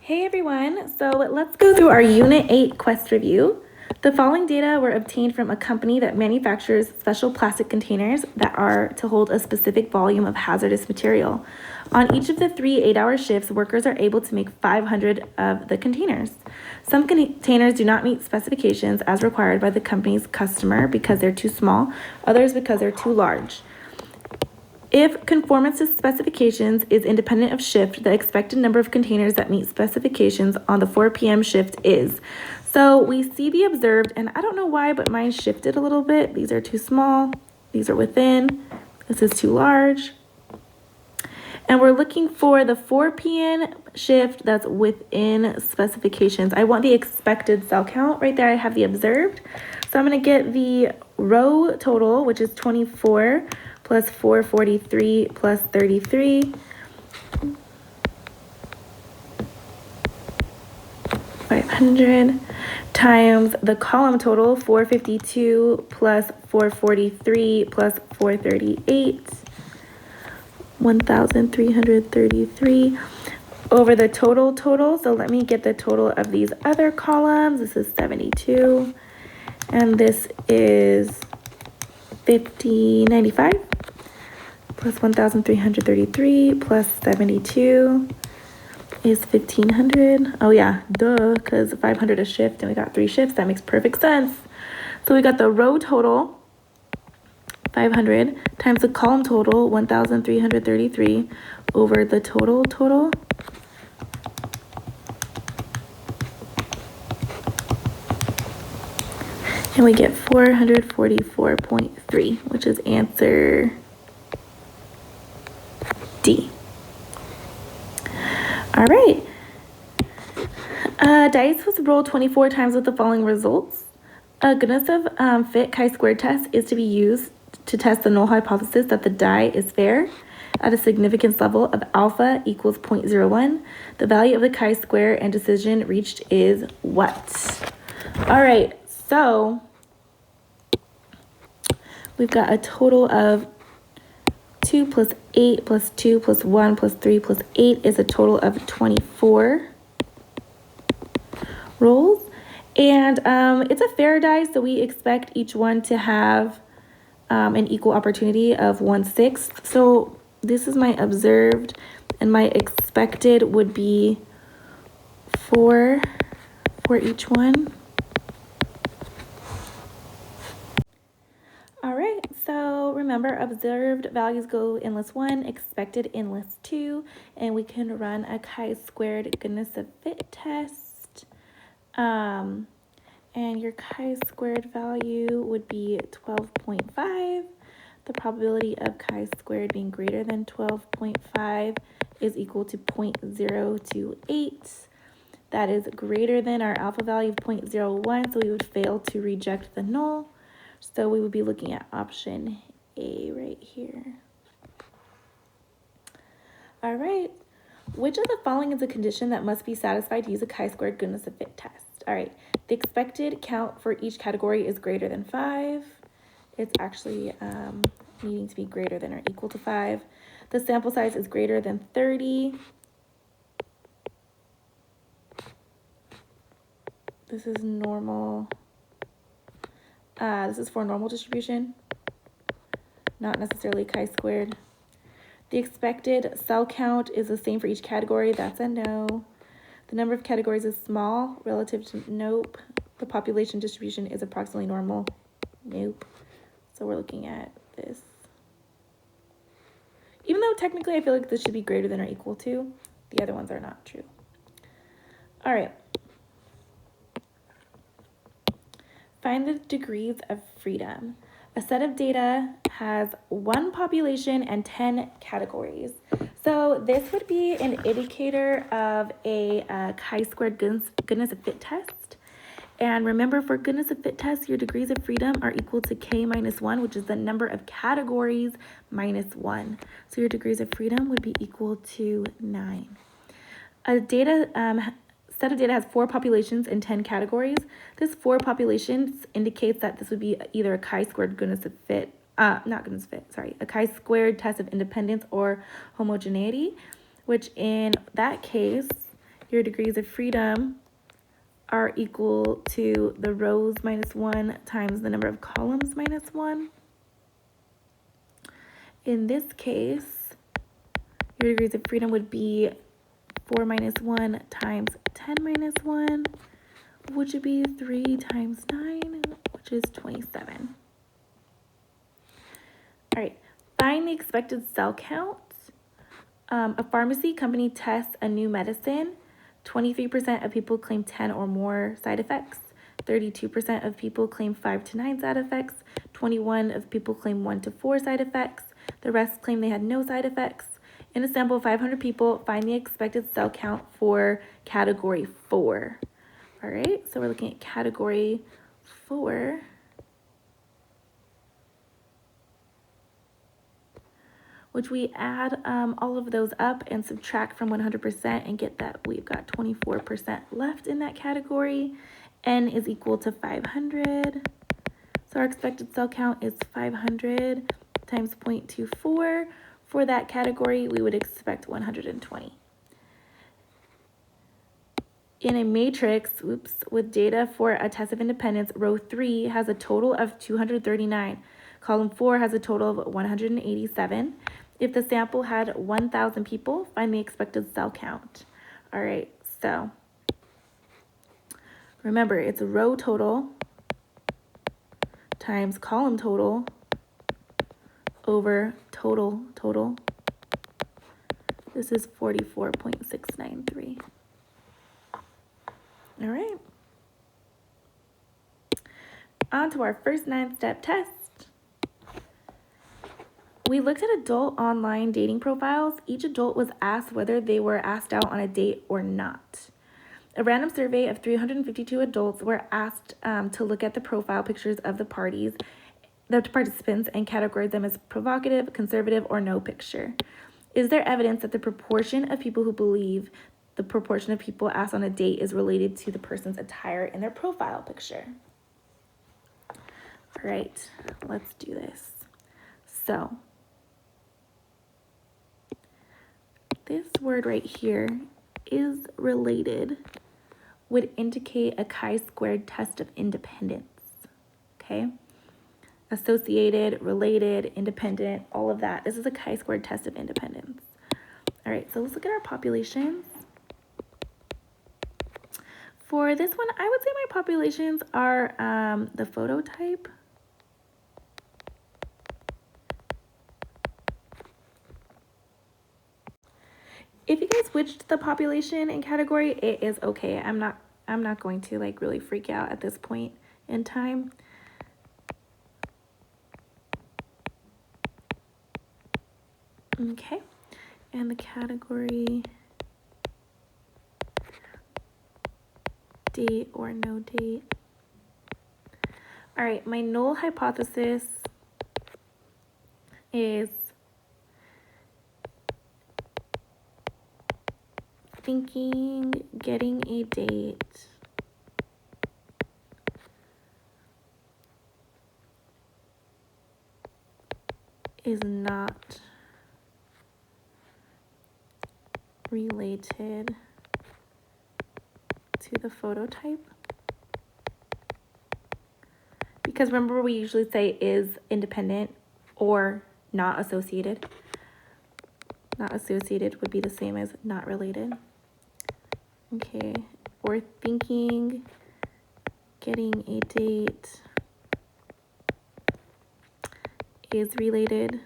Hey everyone, so let's go through our Unit 8 quest review. The following data were obtained from a company that manufactures special plastic containers that are to hold a specific volume of hazardous material. On each of the 3 8-hour shifts, workers are able to make 500 of the containers. Some containers do not meet specifications as required by the company's customer because they're too small, others because they're too large. If conformance to specifications is independent of shift, the expected number of containers that meet specifications on the 4 p.m. shift is. So we see the observed, and I don't know why, but mine shifted a little bit. These are too small. These are within. This is too large. And we're looking for the 4 p.m. shift that's within specifications. I want the expected cell count. Right there I have the observed. So I'm going to get the row total, which is 24 plus 443 plus 33. 500 times the column total, 452 plus 443 plus 438. 1,333 over the total. So let me get the total of these other columns. This is 72, and this is 5095 plus 1,333 plus 72 is 1,500. Oh yeah, duh, because 500 a shift and we got 3 shifts. That makes perfect sense. So we got the row total, 500 times the column total, 1,333 over the total. And we get 444.3, which is answer D. All right. Dice was rolled 24 times with the following results. A goodness of fit chi-squared test is to be used to test the null hypothesis that the die is fair at a significance level of alpha equals 0.01. The value of the chi-square and decision reached is what? All right, so we've got a total of 2 plus 8 plus 2 plus 1 plus 3 plus 8 is a total of 24 rolls. And it's a fair die, so we expect each one to have an equal opportunity of 1/6. So this is my observed, and my expected would be 4 for each one. All right, so remember, observed values go in list 1, expected in list 2, and we can run a chi-squared goodness of fit test. And your chi-squared value would be 12.5. The probability of chi-squared being greater than 12.5 is equal to 0.028. That is greater than our alpha value of 0.01, so we would fail to reject the null. So we would be looking at option A right here. All right. Which of the following is a condition that must be satisfied to use a chi-squared goodness of fit test? All right, the expected count for each category is greater than 5. It's actually needing to be greater than or equal to 5. The sample size is greater than 30. This is normal. This is for normal distribution, not necessarily chi-squared. The expected cell count is the same for each category. That's a no. The number of categories is small relative to nope. The population distribution is approximately normal. Nope. So we're looking at this. Even though technically I feel like this should be greater than or equal to, the other ones are not true. All right. Find the degrees of freedom. A set of data has 1 population and 10 categories. So this would be an indicator of a chi-squared goodness of fit test. And remember, for goodness of fit tests, your degrees of freedom are equal to k minus 1, which is the number of categories minus 1. So your degrees of freedom would be equal to 9. A set of data has 4 populations and 10 categories. This 4 populations indicates that this would be either a chi-squared goodness of fit, a chi-squared test of independence or homogeneity, which in that case your degrees of freedom are equal to the rows minus 1 times the number of columns minus 1. In this case, your degrees of freedom would be 4 minus 1 times 10 minus 1, which would be 3 times 9, which is 27. All right, find the expected cell count. A pharmacy company tests a new medicine. 23% of people claim 10 or more side effects. 32% of people claim 5 to 9 side effects. 21% of people claim 1 to 4 side effects. The rest claim they had no side effects. In a sample of 500 people, find the expected cell count for category 4. All right, so we're looking at category 4. Which we add all of those up and subtract from 100% and get that we've got 24% left in that category. N is equal to 500. So our expected cell count is 500 times 0.24. For that category, we would expect 120. In a matrix, with data for a test of independence, row 3 has a total of 239. Column 4 has a total of 187. If the sample had 1,000 people, find the expected cell count. All right, so remember, it's a row total times column total over total. This is 44.693. All right. On to our first 9-step test. We looked at adult online dating profiles. Each adult was asked whether they were asked out on a date or not. A random survey of 352 adults were asked to look at the profile pictures of the participants and categorize them as provocative, conservative, or no picture. Is there evidence that the proportion of people who believe the proportion of people asked on a date is related to the person's attire in their profile picture? All right, let's do this. So, this word right here, is related, would indicate a chi-squared test of independence, okay? Associated, related, independent, all of that. This is a chi-squared test of independence. All right, so let's look at our populations. For this one, I would say my populations are the photo type. If you guys switched the population and category, it is okay. I'm not going to like really freak out at this point in time. Okay, and the category, date or no date. All right, my null hypothesis is thinking getting a date is not related to the photo type. Because remember, we usually say is independent or not associated. Not associated would be the same as not related. Okay, or thinking getting a date is related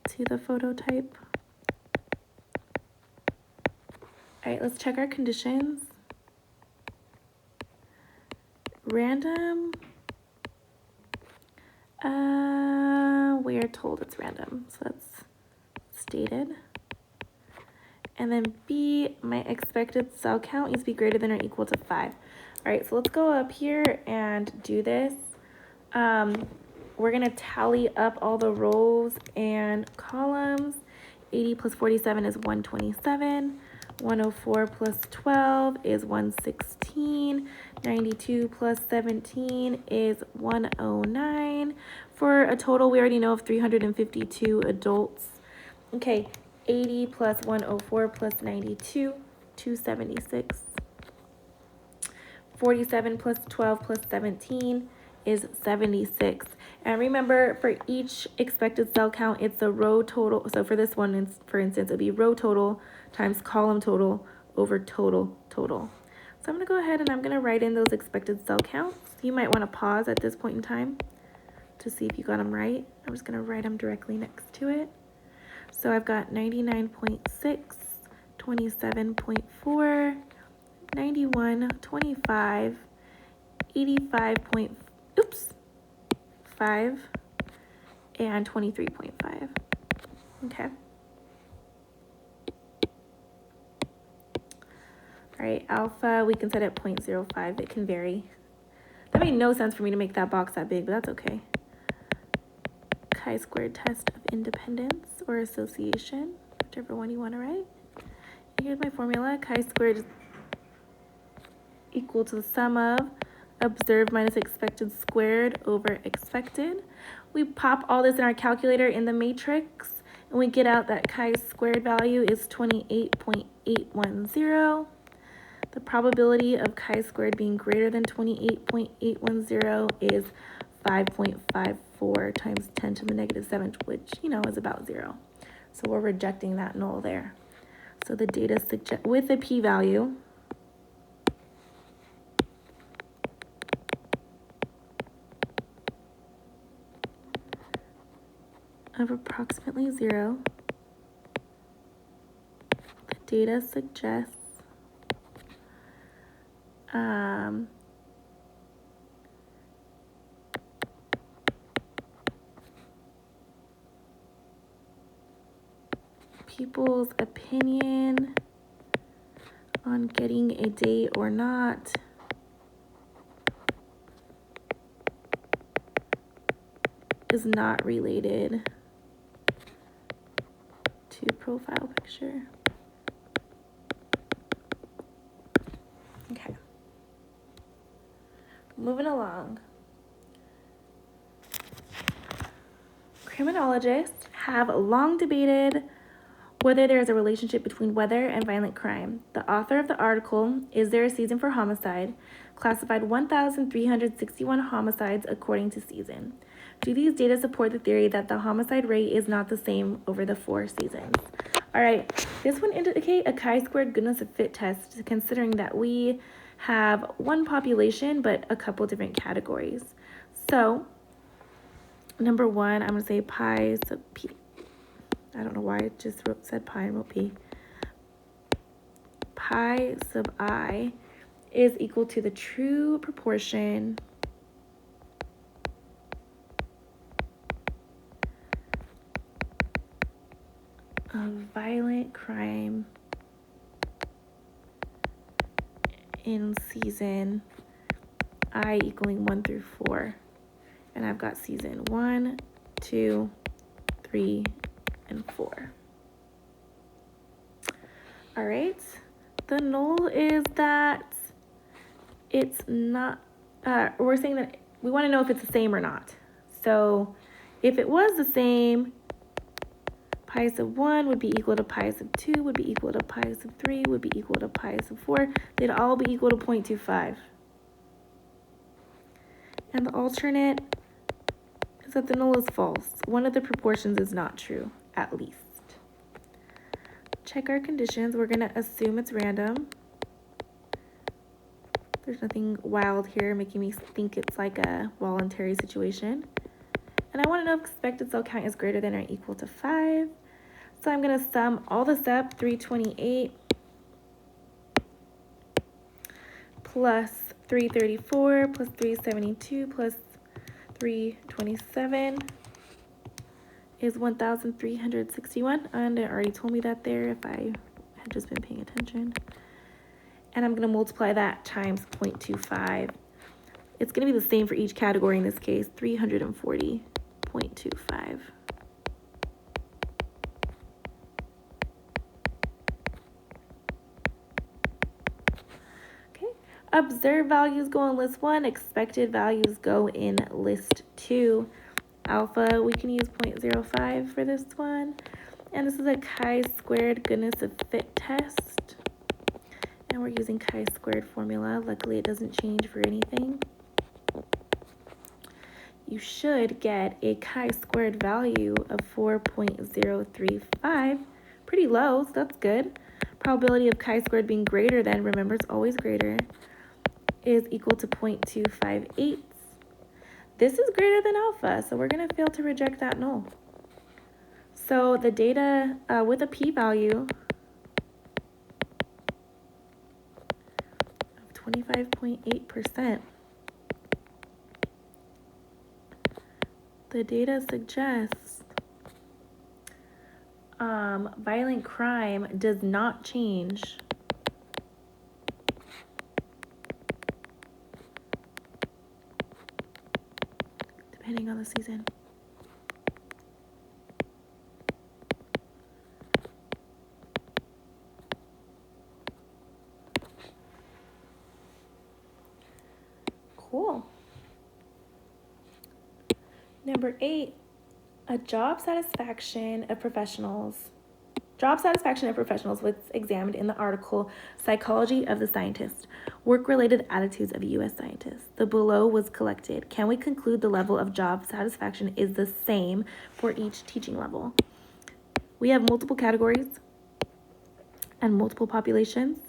to the photo type. All right, let's check our conditions. Random, we are told it's random, so that's stated. And then B, my expected cell count needs to be greater than or equal to 5. All right, so let's go up here and do this. We're gonna tally up all the rows and columns. 80 plus 47 is 127. 104 plus 12 is 116. 92 plus 17 is 109. For a total, we already know, of 352 adults. Okay, 80 plus 104 plus 92, 276. 47 plus 12 plus 17 is 76. And remember, for each expected cell count, it's the row total. So for this one, for instance, it'd be row total times column total over total total. So I'm going to go ahead and I'm going to write in those expected cell counts. You might want to pause at this point in time to see if you got them right. I'm just going to write them directly next to it. So I've got 99.6, 27.4, 91, 25, 85.5, and 23.5. Okay. All right, alpha, we can set at 0.05. It can vary. That made no sense for me to make that box that big, but that's okay. Chi-squared test of independence or association, whichever one you want to write. And here's my formula. Chi-squared is equal to the sum of observed minus expected squared over expected. We pop all this in our calculator in the matrix, and we get out that chi-squared value is 28.810. The probability of chi-squared being greater than 28.810 is 5.54 times 10 to the negative 7th, which, is about 0. So we're rejecting that null there. So the data suggest with a p-value of approximately 0, the data suggests people's opinion on getting a date or not is not related to profile picture. Okay. Moving along. Criminologists have long debated whether there is a relationship between weather and violent crime. The author of the article, Is There a Season for Homicide?, classified 1,361 homicides according to season. Do these data support the theory that the homicide rate is not the same over the 4 seasons? All right, this one indicates a chi-squared goodness of fit test, considering that we have one population but a couple different categories. So, number one, I'm going to say pi sub p. I don't know why it just said pi and wrote p. Pi sub I is equal to the true proportion of violent crime in season I equaling 1 through 4. And I've got season 1, 2, 3, and 4. All right. The null is that it's not, we're saying that we want to know if it's the same or not. So if it was the same, pi sub 1 would be equal to pi sub 2, would be equal to pi sub 3, would be equal to pi sub 4. They'd all be equal to 0.25. And the alternate is that the null is false. One of the proportions is not true, at least. Check our conditions. We're going to assume it's random. There's nothing wild here making me think it's like a voluntary situation. And I want to know if expected cell count is greater than or equal to 5. So I'm going to sum all this up, 328 plus 334 plus 372 plus 327 is 1,361. And it already told me that there if I had just been paying attention. And I'm going to multiply that times 0.25. It's going to be the same for each category in this case, 340.25. Okay, observed values go in list 1, expected values go in list 2. Alpha, we can use 0.05 for this one. And this is a chi-squared goodness of fit test. And we're using chi-squared formula. Luckily, it doesn't change for anything. You should get a chi-squared value of 4.035. Pretty low, so that's good. Probability of chi-squared being greater than, remember it's always greater, is equal to 0.258. This is greater than alpha, so we're going to fail to reject that null. So the data with a p-value of 25.8%, the data suggests violent crime does not change depending on the season. Cool. Number 8, a job satisfaction of professionals was examined in the article Psychology of the Scientist, Work-Related Attitudes of U.S. Scientists. The below was collected. Can we conclude the level of job satisfaction is the same for each teaching level? We have multiple categories and multiple populations,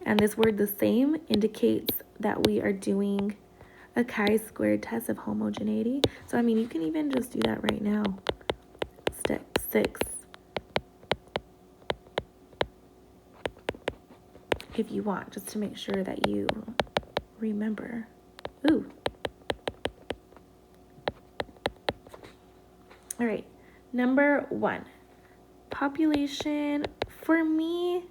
and this word the same indicates that we are doing a chi-squared test of homogeneity. So, I mean, you can even just do that right now. Step 6. If you want, just to make sure that you remember. Ooh. All right, number 1. Population, for me,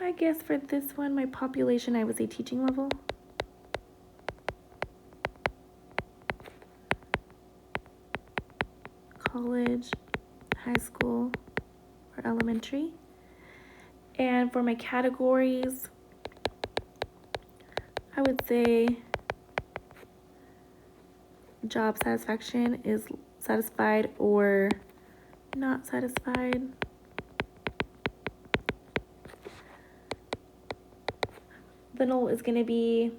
I guess for this one, my population, I would say teaching level. College, high school, or elementary. And for my categories, I would say job satisfaction is satisfied or not satisfied. The null is going to be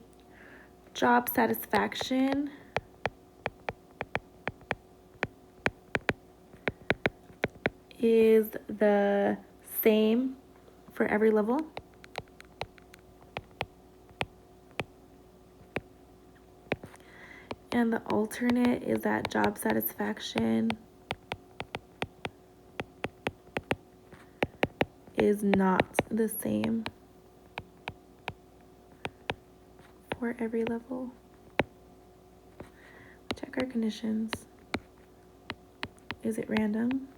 job satisfaction is the same for every level. And the alternate is that job satisfaction is not the same for every level. Check our conditions. Is it random?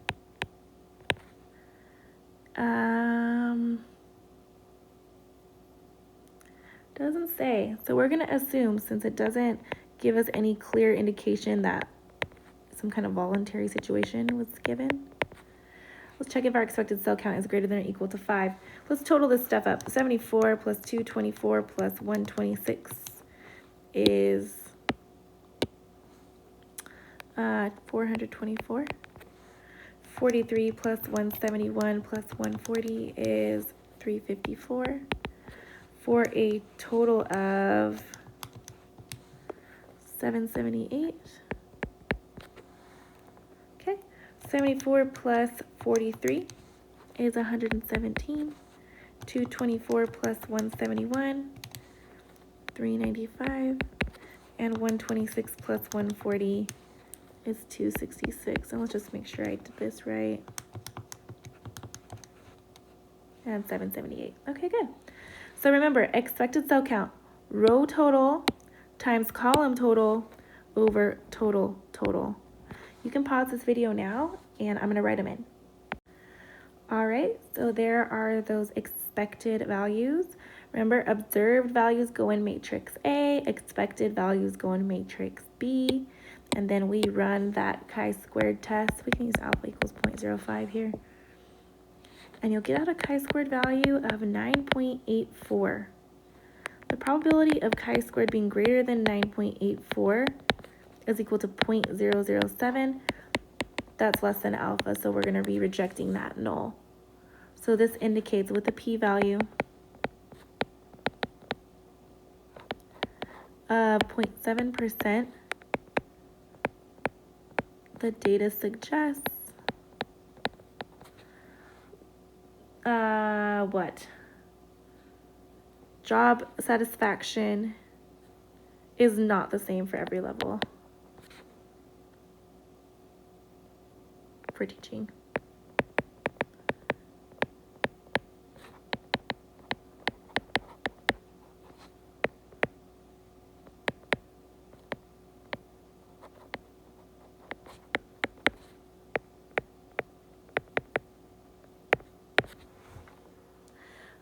Doesn't say. So we're going to assume, since it doesn't give us any clear indication that some kind of voluntary situation was given. Let's check if our expected cell count is greater than or equal to 5. Let's total this stuff up. 74 plus 224 plus 126 is 424. 43 plus 171 plus 140 is 354. For a total of 778. Okay, 74 plus 43 is 117. 224 plus 171, 395. And 126 plus 140 is 266. And let's just make sure I did this right. And 778. Okay, good. So remember, expected cell count, row total times column total over total. You can pause this video now, and I'm going to write them in. All right, so there are those expected values. Remember, observed values go in matrix A, expected values go in matrix B, and then we run that chi-squared test. We can use alpha equals 0.05 here. And you'll get out a chi-squared value of 9.84. The probability of chi-squared being greater than 9.84 is equal to 0.007. that's less than alpha, so we're going to be rejecting that null. So this indicates with a p-value of 0.7%, the data suggests what? Job satisfaction is not the same for every level for teaching.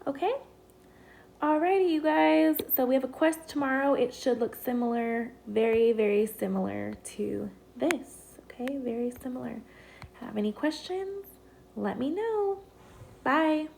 Okay. Alrighty, you guys. So we have a quest tomorrow. It should look similar, very, very similar to this. Okay, very similar. Have any questions? Let me know. Bye.